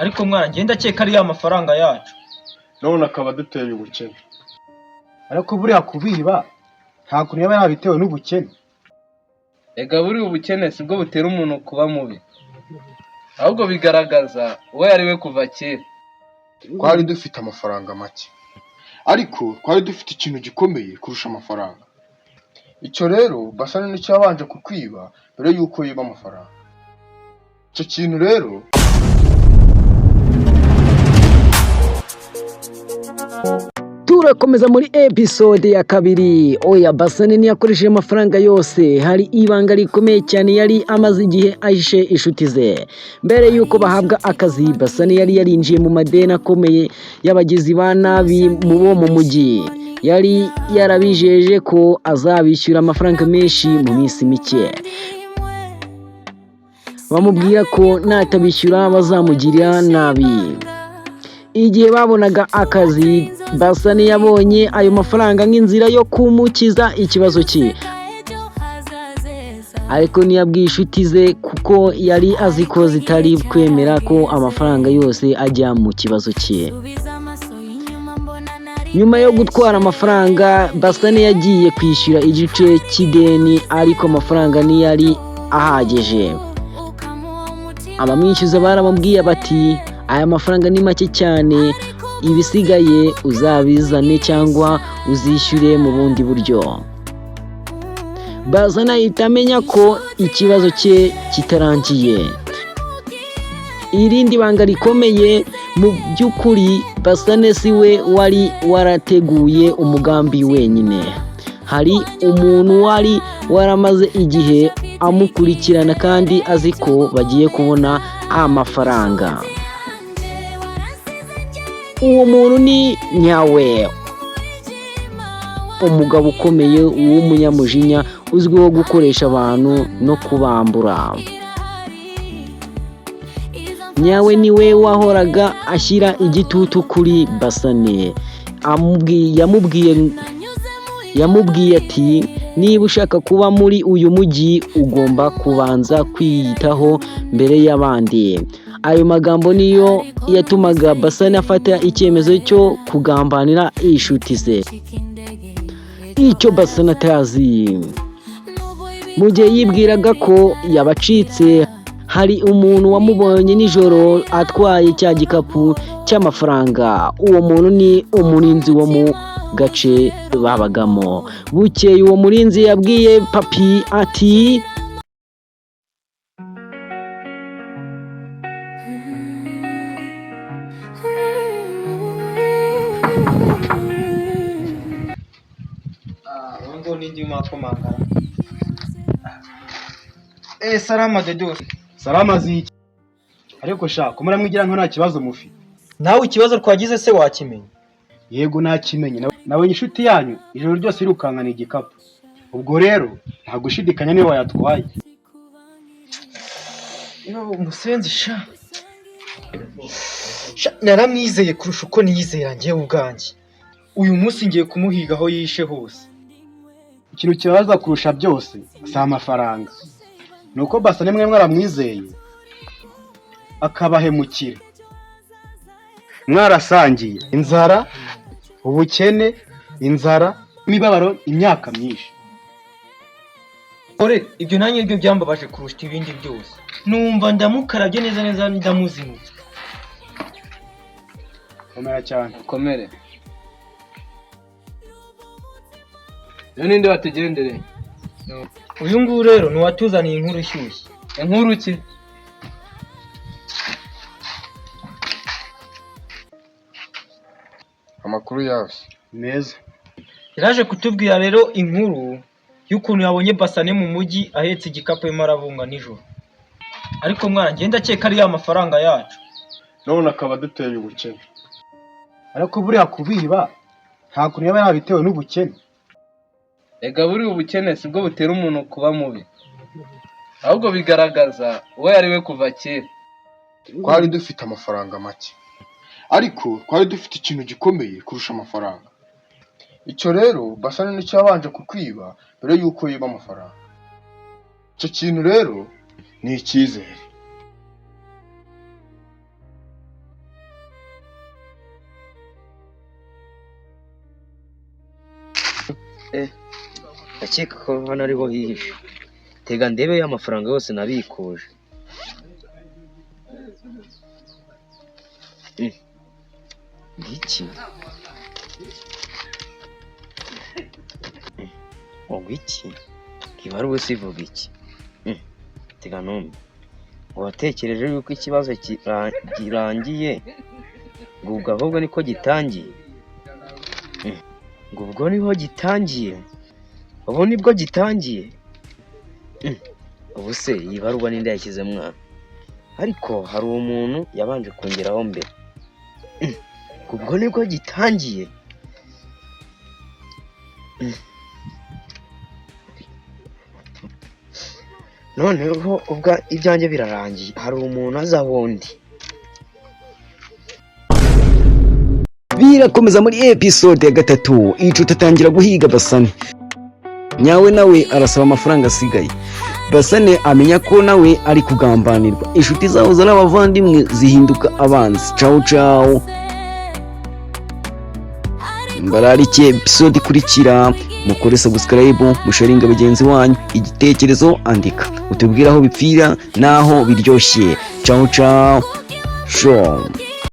ariko mwana ngenda akeka ari ya mafaranga yacu none akaba duteye ubukene. ariko buriya kubiba nta kuntu yaba yabitewe n'ubukene. Ega buri ubukene sibwo butera umuntu kuba mubi, ahubwo bigaragaza uwo yari we kuva kera. Twari dufite amafaranga make, ariko twari dufite ikintu gikomeye kurusha amafaranga. Icyo rero Basane nicyo yabanje kukwiba mbere yuko yiba amafaranga. Icyo kintu rero turakomeza muri episode ya kabiri. Oya Basane ntiyakoresheje amafaranga yose, hari ibanga rikomeye cyane yari amaze igihe ahishe inshuti ze. Mbere yuko bahabwa akazi, Basane yari yarinjiye mu madeni akomeye y'abagizi ba nabi bo mu mujyi. Yari yarabijeje ko azabishyura amafaranga menshi mu minsi mike, bamubwira ko natabishyura bazamugirira nabi. Igihe babonaga akazi, Basane yabonye ayo mafaranga nk'inzira yo kumukiza ikibazo cye, ariko ntiyabwiye inshuti ze kuko yari azi ko zitari kwemera ko amafaranga yose ajya mu kibazo cye. Nyuma yo gutwara amafaranga, Basane yagiye kwishyura igice cy'ideni, ariko amafaranga ntiyari ahagije. Abamwishyuza baramubwiye bati aya mafaranga ni make cyane, ibisigaye uzabizane cyangwa uzishyure mu bundi buryo. Basane ahita amenya ko ikibazo cye kitarangiye. Irindi banga rikomeye, mu by'ukuri Basane si we wari warateguye umugambi wenyine. Hari umuntu wari waramaze igihe amukurikirana kandi azi ko bagiye kubona amafaranga. Uwo muntu ni Nyawe, umugabo ukomeye w'umunyamujinya uzwiho gukoresha abantu no kubambura. Nyawe niwe wahoraga ashyira igitutu kuri Basane. Yamubwiye ati niba ushaka kuba muri uyu mujyi ugomba kubanza kwiyitaho mbere y'abandi. Ayo magambo niyo yatumaga Basane afata icyemezo cyo kugambanira inshuti ze. Icyo Basane atazi, mu gihe yibwiraga ko yabacitse, hari umuntu wamubonye nijoro atwaye cya gikapu cy'amafaranga. Uwo muntu ni umurinzi wo mu gace babagamo. Bukeye uwo murinzi yabwiye papi ati ngo nindi makomanga. Salama Dedo. Salama ziki. Ariko sha kumura mwigira nko nta kibazo mufite. Nawe ikibazo twagize se wakimenye? Yego nakimenye. Nawe inshuti yanyu ijoro ryose irukankana igikapu. Ubwo rero nta gushidikanya niwe wayatwaye. Umusenzi sha. Naramwizeye kurusha uko niyizera njyewe ubwanjye. Uyu munsi ngiye kumuhiga aho yishe hose. Ikintu kibaza kurusha byose si amafaranga, nuko Basane mwe mwaramwizeye akabahemukira. Mwarasangiye inzara, ubukene, imibabaro imyaka myinshi. Ore ibyo nanjye ibyo byambabaje kurusha ibindi byose. Numva ndamukarabye neza ndamuzimutse. Komera cyane. Komere. Ninde watugendere? Uyu nguyu rero ni watuzaniye inkuru ishyushye. Inkuru ki? amakuru yawe meza. Yaraje kutubwira rero inkuru y'ukuntu yabonye Basane mu mujyi ahetse igikapu y'marabunga nijoro. Ariko mwana ngenda akeka ari ya mafaranga yacu, none akaba duteye ubukene. Ariko buriya kubiba nta kuntu yaba yabitewe n'ubukene. Ega buri ubukene sibwo butera umuntu kuba mubi, ahubwo bigaragaza uwo yari we kuva kera. Twari dufite amafaranga make, ariko twari dufite ikintu gikomeye kurusha amafaranga. Icyo rero Basane nicyo yabanje kukwiba mbere yuko yiba amafaranga. Icyo kintu rero ni icyizere. ndakeka ko hano ariho hihishe. Tega ndebe y'amafaranga yose nabikuje. Ngiki iki ibaruwe sivuga iki? Tega numve, watekereje yuko ikibazo kirangiye ngo ubwo ahubwo niko gitangiye? Ngo ubwo niho gitangiye? Ubu nibwo gitangiye? Ubu se iyi baruwa ninde yashyize mwana? Ariko hari umuntu yabanje kongeraho mbere. Ubwo nibwo gitangiye? Noneho ubwo ibyanjye birarangiye, hari umuntu aza wundi. Birakomeza muri episode ya 3, Inshuti atangira guhiga Basane. Nyawe nawe arasaba amafaranga asigaye. Basane amenya ko nawe ari kugambanirwa. Inshuti zaho n'abavandimwe zihinduka abanzi. Ciao ciao. Mbararike episode ikurikira, mukore subscribe, musharinga bagenzi wanyu, igitekerezo andika, utubwira aho bipfira naho biryoshye. Ciao ciao. Show.